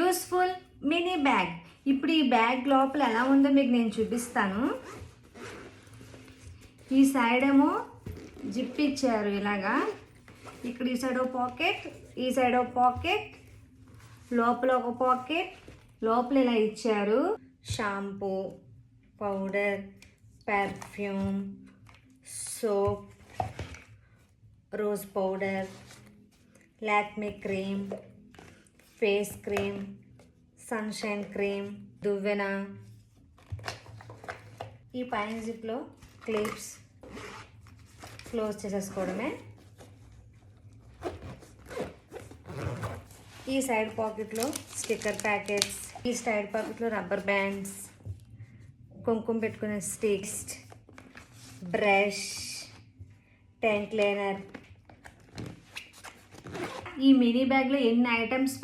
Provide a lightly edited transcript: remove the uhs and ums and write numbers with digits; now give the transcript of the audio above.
Useful mini bag. ఇప్పుడు ఈ bag లోపల ఎలా ఉందో మీకు నేను చూపిస్తాను. ఈ సైడ్ ఏమో జిప్ ఇచ్చారు ఇలాగా. ఇక్కడ ఈ సైడ్ ఒక పాకెట్, ఈ సైడ్ ఒక పాకెట్, లోపల ఒక పాకెట్, లోపల ఇలా ఇచ్చారు. Shampoo, powder, perfume, soap, rose powder, Lakme cream, face cream, sunshine cream, దువ్వెన. ఈ పైన జిప్లో క్లిప్స్ క్లోజ్ చేసేసుకోవడమే. ఈ సైడ్ పాకెట్లో స్టిక్కర్ ప్యాకెట్స్, ఈ సైడ్ పాకెట్లో రబ్బర్ బ్యాండ్స్, కుంకుమ పెట్టుకునే స్టిక్స్, బ్రష్, టెంట్ క్లీనర్. ఈ మినీ బ్యాగ్లో ఎన్ని ఐటమ్స్